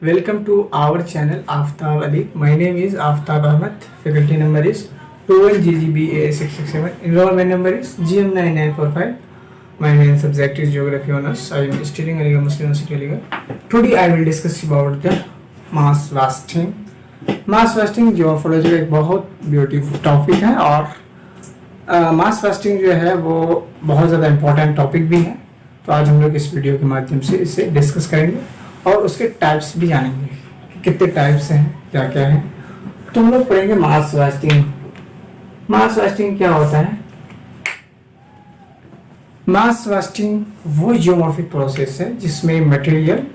Welcome to our channel Aftab Ali. My name is Aftab Ahmed. Faculty number is 21GGBA667. Enrollment number is GM9945. My main subject is Geography Honours. I am studying Aligarh Muslim University Aligarh. Today I will discuss about the mass wasting. Mass wasting geology का एक बहुत beautiful topic है और मास wasting जो है वो बहुत ज़्यादा इम्पोर्टेंट टॉपिक भी है। तो आज हम लोग इस वीडियो के माध्यम से इसे डिस्कस करेंगे और उसके टाइप्स भी जानेंगे कि कितने टाइप्स हैं, क्या क्या है। तो हम लोग पढ़ेंगे मास वास्टिंग। मास वास्टिंग क्या होता है? मास वास्टिंग वो जियोमॉर्फिक प्रोसेस है जिसमें मटेरियल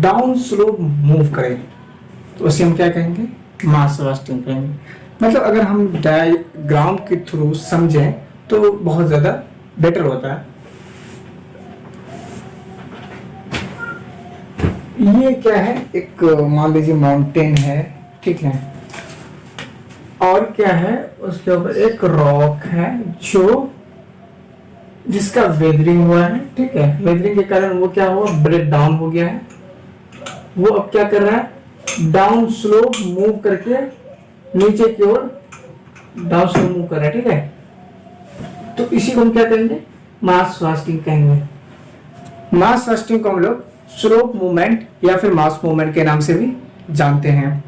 डाउन स्लोप मूव करे, तो उसे हम क्या कहेंगे? मास वास्टिंग कहेंगे। मतलब अगर हम डायग्राम के थ्रू समझें तो बहुत ज़्यादा बेटर होता है। ये क्या है? एक मान लीजिए माउंटेन है, ठीक है, और क्या है उसके ऊपर एक रॉक है जो जिसका वेदरिंग हुआ है, ठीक है। वेदरिंग के कारण वो क्या हुआ? ब्रेक डाउन हो गया है। वो अब क्या कर रहा है? डाउन स्लोप मूव करके नीचे की ओर डाउन स्लोप मूव कर रहा है, ठीक है। तो इसी को हम क्या कहेंगे? मास वास्टिंग कहेंगे। मास वास्टिंग को हम लोग स्लोप मूवमेंट या फिर मास मूवमेंट के नाम से भी जानते हैं।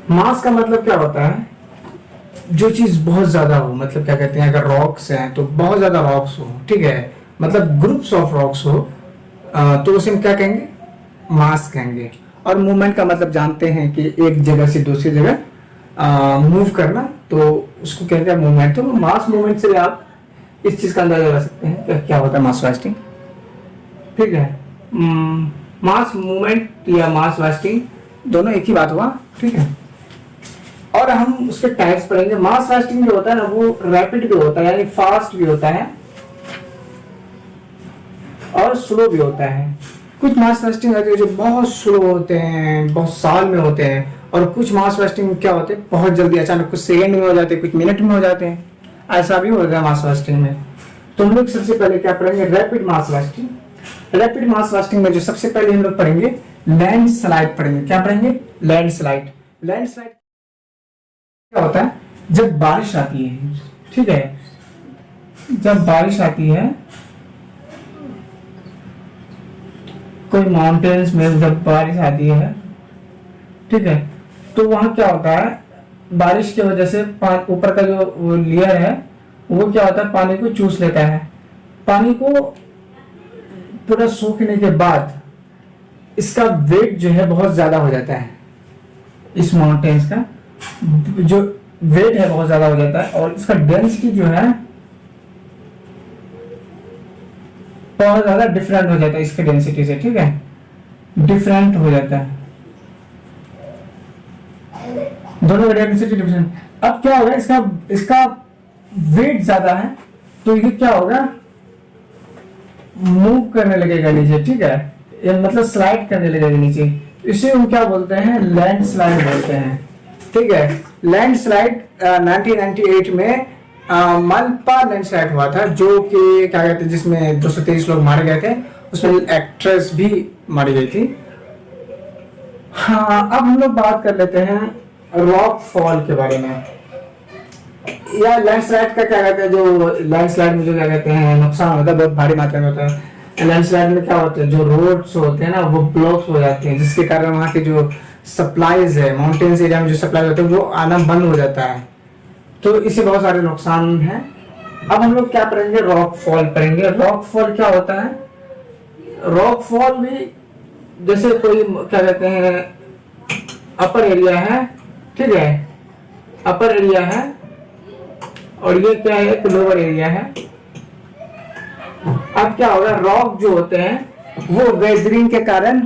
मास का मतलब क्या होता है? जो चीज बहुत ज्यादा हो, मतलब क्या कहते हैं, अगर रॉक्स हैं तो बहुत ज्यादा रॉक्स हो, ठीक है, मतलब ग्रुप्स ऑफ रॉक्स हो, तो उसे हम क्या कहेंगे? मास कहेंगे। और मूवमेंट का मतलब जानते हैं कि एक जगह से दूसरी जगह मूव करना, तो उसको कहते हैं मूवमेंट। तो मास मूवमेंट से आप इस चीज का अंदाजा लगा सकते हैं कि क्या होता है मास वास्टिंग, ठीक है। मास मूवमेंट या मास वास्टिंग दोनों एक ही बात हुआ, ठीक है। और हम उसके टाइप्स पढ़ेंगे। मास वास्टिंग जो होता है ना, वो रैपिड भी होता है, यानी फास्ट भी होता है और स्लो भी होता है। कुछ मास वास्टिंग होते हैं जो बहुत स्लो होते हैं, बहुत साल में होते हैं, और कुछ मास वास्टिंग क्या होते हैं? बहुत जल्दी, अचानक, कुछ सेकंड में हो जाते हैं, कुछ मिनट में हो जाते हैं। ऐसा भी होता है मास वास्टिंग में। तो हम लोग सबसे पहले क्या पढ़ेंगे? रैपिड मास वास्टिंग। रैपिड मास वास्टिंग में जो सबसे पहले हम लोग पढ़ेंगे लैंड स्लाइड पढ़ेंगे। क्या पढ़ेंगे? Land slide. लैंड स्लाइड क्या होता है? जब बारिश आती है, ठीक है, जब बारिश आती है कोई माउंटेन्स में, जब बारिश आती है, ठीक है, तो वहां क्या होता है? बारिश की वजह से ऊपर का जो लेयर है वो क्या होता है? पानी को चूस लेता है। पानी को पूरा सूखने के बाद इसका वेट जो है बहुत ज्यादा हो जाता है। इस माउंटेन्स का जो वेट है बहुत ज्यादा हो जाता है, और इसका डेंसिटी जो है बहुत ज्यादा डिफरेंट हो जाता है इसके डेंसिटी से, ठीक है, डिफरेंट हो जाता है, दोनों का डेंसिटी डिफरेंट। अब क्या होगा? इसका वेट ज्यादा है, तो ये क्या होगा? मूव करने लगेगा नीचे, ठीक है, ये मतलब स्लाइड करने लगेगा नीचे। इसे हम क्या बोलते हैं? लैंड स्लाइड बोलते हैं, ठीक है। लैंड स्लाइड 1998 में मलपा लैंड स्लाइड हुआ था, जो कि क्या कहते हैं, जिसमें 223 लोग मारे गए थे, उसमें एक्ट्रेस भी मारी गई थी। हाँ, अब हम लोग बात कर लेते हैं रॉक फॉल के बारे में, या लैंडस्लाइड का क्या कहते हैं। जो लैंडस्लाइड में जो क्या कहते हैं नुकसान होता है, बहुत भारी मात्रा में होता है। लैंडस्लाइड में क्या होता है? जो रोड्स होते हैं ना, वो ब्लॉक्स हो जाते हैं, जिसके कारण वहाँ के जो सप्लाईज है, माउंटेन्स एरिया में जो सप्लाई होते हैं, वो आना बंद हो जाता है। तो इससे बहुत सारे नुकसान हैं। अब हम लोग क्या पढ़ेंगे? रॉक फॉल पढ़ेंगे। रॉक फॉल क्या होता है? रॉक फॉल भी जैसे कोई क्या कहते हैं अपर एरिया है, ठीक है, अपर एरिया है, और ये क्या है? एक लोअर एरिया है। अब क्या होगा? रॉक जो होते हैं वो वेदरिंग के कारण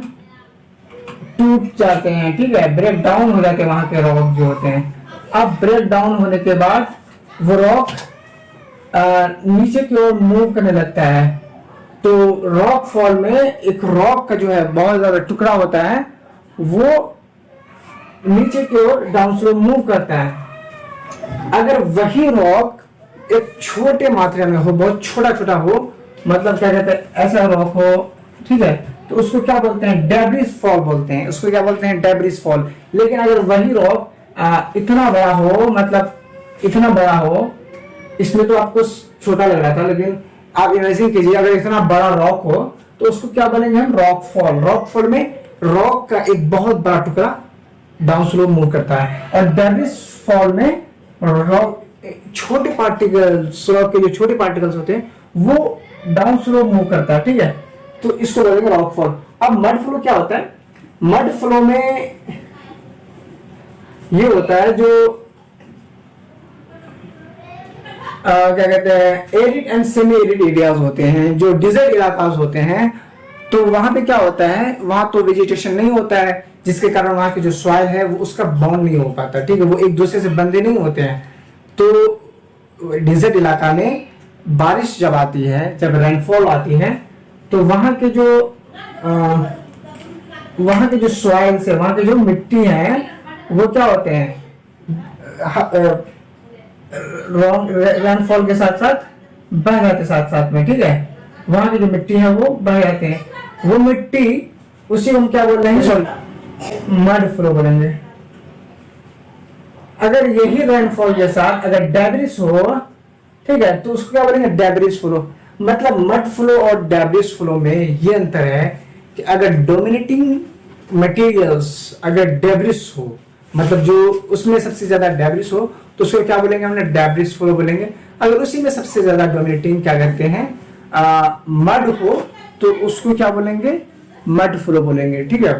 टूट जाते हैं, ठीक है, ब्रेक डाउन हो जाते हैं वहां के रॉक जो होते हैं। अब ब्रेक डाउन होने के बाद वो रॉक नीचे की ओर मूव करने लगता है। तो रॉक फॉल में एक रॉक का जो है बहुत ज्यादा टुकड़ा होता है, वो नीचे की ओर डाउन स्लोप मूव करता है। अगर वही रॉक एक छोटे मात्रा में हो, बहुत छोटा छोटा हो, मतलब क्या कहते हैं, ऐसा रॉक हो ठीक है, तो उसको क्या बोलते हैं, डेब्रिस फॉल बोलते हैं, उसको क्या बोलते हैं, डेब्रिस फॉल। लेकिन अगर वही रॉक इतना बड़ा हो, मतलब इतना बड़ा हो, इसमें तो आपको छोटा लग रहा था, लेकिन आप इमेजिन कीजिए अगर इतना बड़ा रॉक हो तो उसको क्या बोलेंगे हम, रॉक फॉल। रॉक फॉल में रॉक का एक बहुत बड़ा टुकड़ा डाउन स्लोप मूव करता है, और डेब्रिस फॉल में रॉक छोटे पार्टिकल्स, रॉक के जो छोटे पार्टिकल्स होते हैं वो डाउन स्लोप मूव करता है, ठीक है, तो इसको बोलेंगे रॉक फॉल। अब मड फ्लो क्या होता है, मड फ्लो में ये होता है जो क्या कहते हैं, arid and semi arid areas होते हैं, जो डिजर्ट इलाकाज होते हैं, तो वहां पे क्या होता है, वहां तो वेजिटेशन नहीं होता है, जिसके कारण वहां की जो सॉइल है वो उसका बॉन्ड नहीं हो पाता, ठीक है, वो एक दूसरे से बंधे नहीं होते हैं। तो डिजर्ट इलाका में बारिश जब आती है, जब रेनफॉल आती है, तो वहां के जो सॉइल से, वहां की जो मिट्टी है वो क्या होते हैं, रेनफॉल के साथ साथ बह जाते साथ साथ में, ठीक है, वहां की जो मिट्टी है वो बह जाते हैं, वो मिट्टी उसी को हम क्या बोल रहे हैं, सॉरी मड फ्लो बोलेंगे। अगर यही रेनफॉल के साथ अगर डेब्रिस हो, ठीक है, तो उसको क्या बोलेंगे, डेब्रिस फ्लो। मतलब मड फ्लो और डेब्रिस फ्लो में ये अंतर है कि अगर डोमिनेटिंग मटेरियल्स अगर डेब्रिस हो, मतलब जो उसमें सबसे ज्यादा डेब्रिस हो, तो उसको क्या बोलेंगे, हमने डेब्रिस फ्लो बोलेंगे। अगर उसी में सबसे ज्यादा डोमिनेटिंग क्या करते हैं, मड हो, तो उसको क्या बोलेंगे, मड फ्लो बोलेंगे, ठीक है।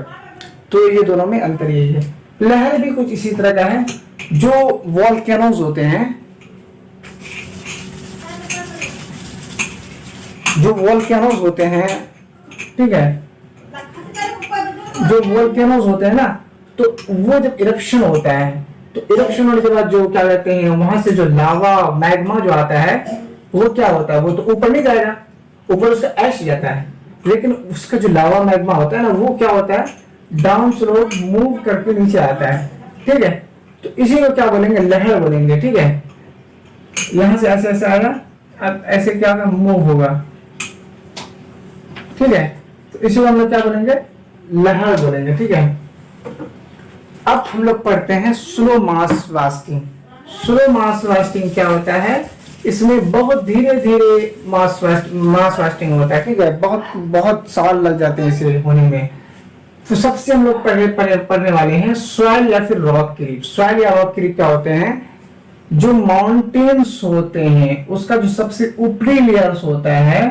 तो ये दोनों में अंतर यही है। लहर भी कुछ इसी तरह का है, जो वॉल्केनोज होते हैं, जो वॉल्केनोज होते हैं, ठीक है, जो वॉल्केनोज होते हैं ना, तो वो जब इरप्शन होता है, तो इरप्शन होने के बाद जो क्या कहते हैं, वहां से जो लावा मैग्मा जो आता है वो क्या होता है, वो तो ऊपर नहीं जाएगा, ऊपर उसका ऐश जाता है, लेकिन उसका जो लावा मैग्मा होता है ना, वो क्या होता है, डाउन स्लोप मूव करके नीचे आता है, ठीक है, तो इसी को क्या बोलेंगे, लहर बोलेंगे, ठीक है। यहां से ऐसे ऐसे आएगा, अब ऐसे क्या होगा, मूव होगा, ठीक है, तो इसी को हम लोग क्या बोलेंगे, लहर बोलेंगे, ठीक है। अब हम लोग पढ़ते हैं स्लो मास वास्टिंग। स्लो मास वास्टिंग क्या होता है, इसमें बहुत धीरे धीरे मास वास्टिंग होता है, ठीक है, बहुत साल लग जाते हैं इसे होने में। तो सबसे हम लोग पढ़ने वाले हैं सॉइल या फिर रॉक क्रीप। सॉइल या रॉक क्रीप क्या होते हैं, जो माउंटेन्स होते हैं उसका जो सबसे ऊपरी लेयर्स होता है,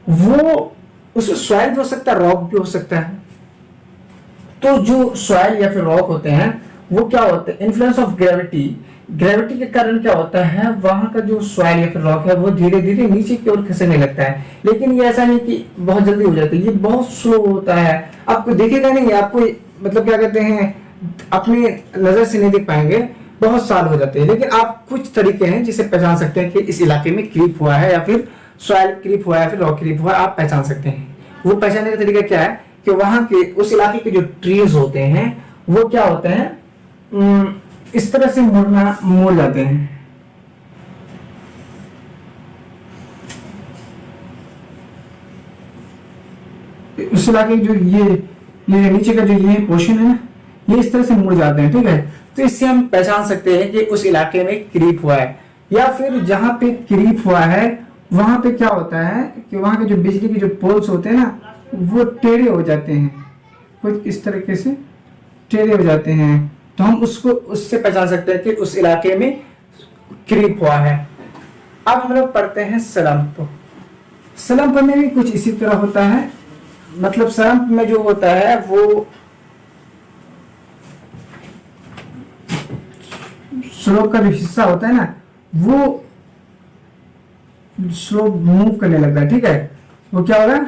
वो उसमें सॉइल भी हो सकता है, रॉक भी हो सकता है। तो जो सॉइल या फिर रॉक होते हैं वो क्या होते हैं, इन्फ्लुएंस ऑफ ग्रेविटी, ग्रेविटी के कारण क्या होता है, वहां का जो सॉइल या फिर रॉक है वो धीरे धीरे नीचे की ओर खिसकने लगता है। लेकिन ये ऐसा नहीं कि बहुत जल्दी हो जाता है, ये बहुत स्लो होता है, आपको दिखेगा नहीं, आपको मतलब क्या कहते हैं, अपनी नजर से नहीं देख पाएंगे, बहुत साल हो जाते हैं। लेकिन आप कुछ तरीके हैं जिसे पहचान सकते हैं कि इस इलाके में क्रीप हुआ है या फिर सॉइल क्रीप हुआ है या फिर रॉक क्रीप हुआ है, आप पहचान सकते हैं। वो पहचानने का तरीका क्या है कि वहां के उस इलाके के जो ट्रीज होते हैं वो क्या होते हैं, इस तरह से मुड़ जाते हैं, उस इलाके जो ये नीचे का जो ये पोर्शन है ना, ये इस तरह से मुड़ जाते हैं, ठीक है। तो इससे हम पहचान सकते हैं कि उस इलाके में क्रीप हुआ है। या फिर जहां पे क्रीप हुआ है वहां पे क्या होता है कि वहां के जो बिजली के जो पोल्स होते हैं ना, वो टेढ़े हो जाते हैं, कुछ इस तरीके से टेढ़े हो जाते हैं, तो हम उसको उससे पहचान सकते हैं कि उस इलाके में क्रीप हुआ है। अब हम लोग पढ़ते हैं स्लंप। स्लंप में भी कुछ इसी तरह होता है, मतलब स्लंप में जो होता है वो स्लोप का जो हिस्सा होता है ना, वो स्लोप मूव करने लगता है, ठीक है, वो क्या होगा,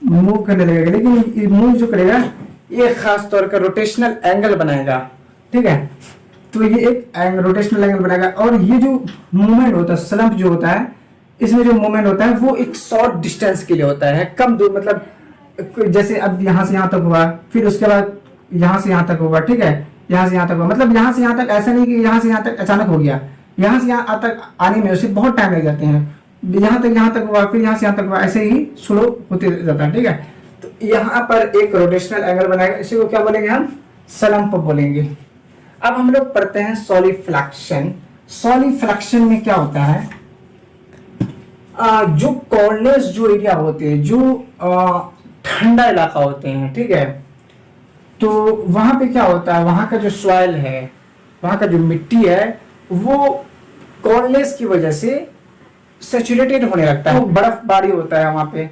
मूव करने लगेगा। लेकिन ये मूव जो करेगा ये खास तौर का रोटेशनल एंगल बनाएगा, ठीक है, तो ये एक रोटेशनल एंगल बनाएगा। और ये जो मूवमेंट होता है, स्लंप जो होता है, इसमें जो मूवमेंट होता है वो एक शॉर्ट डिस्टेंस के लिए होता है, कम दूर, मतलब जैसे अब यहाँ से यहाँ तक हुआ, फिर उसके बाद यहाँ से यहाँ तक होगा, ठीक है, यहाँ से यहाँ तक हुआ, मतलब यहाँ से यहाँ तक, ऐसा नहीं कि यहाँ से यहाँ तक अचानक हो गया, यहाँ से यहाँ तक आने में उसे बहुत टाइम लग जाते हैं, यहाँ तक हुआ, फिर यहाँ से यहाँ तक हुआ, ऐसे ही स्लो होते जाता है, ठीक है। तो यहाँ पर एक रोटेशनल एंगल बनाएगा, इसी को क्या बोलेंगे हम, स्लंप बोलेंगे। अब हम लोग पढ़ते हैं सॉलिफ्लैक्शन। सॉलिफ्लैक्शन में क्या होता है, जो कॉर्नर्स जो एरिया होते हैं, जो ठंडा इलाका होते हैं, ठीक है, तो वहां पे क्या होता है, वहां का जो सॉइल है, वहां का जो मिट्टी है, वो कॉर्नर्स की वजह से सैचुरेटेड होने लगता है, बर्फबारी होता है वहां पे,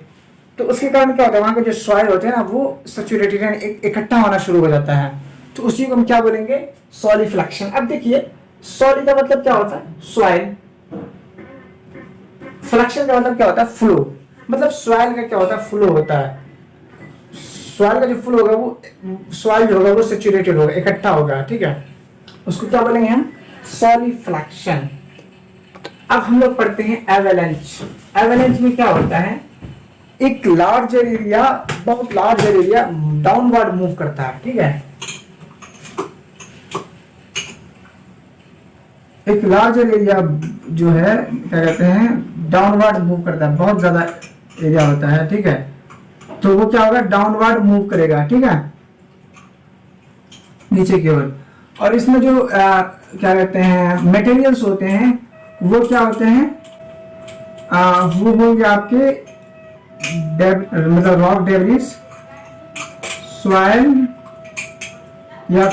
तो उसके कारण क्या होता है, वहां के जो सॉइल होते हैं ना, वो सैचुरेटेड इकट्ठा होना शुरू हो जाता है, तो उसी को हम क्या बोलेंगे, सॉलिफ्लैक्शन। अब देखिए, सॉली का मतलब क्या होता है, सॉइल, फ्लैक्शन का मतलब क्या होता है, फ्लो, मतलब सॉइल का क्या होता है, फ्लो होता है, सॉइल का जो फ्लो होगा, वो सॉइल जो होगा वो सैचुरेटेड होगा, इकट्ठा होगा, ठीक है, उसको क्या बोलेंगे हम, सॉलिफ्लैक्शन। अब हम लोग पढ़ते हैं एवलांच। एवलांच में क्या होता है, एक लार्जर एरिया, बहुत लार्जर एरिया डाउनवर्ड मूव करता है, ठीक है, एक लार्जर एरिया जो है क्या कहते हैं, डाउनवर्ड मूव करता है, बहुत ज्यादा एरिया होता है, ठीक है, तो वो क्या होगा, डाउनवर्ड मूव करेगा, ठीक है, नीचे की ओर। और इसमें जो क्या कहते हैं मटेरियल्स होते हैं, वो क्या होते हैं, वो होंगे आपके मतलब रॉक डेब्रिस, सॉइल, या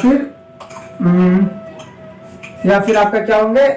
फिर आपका क्या होंगे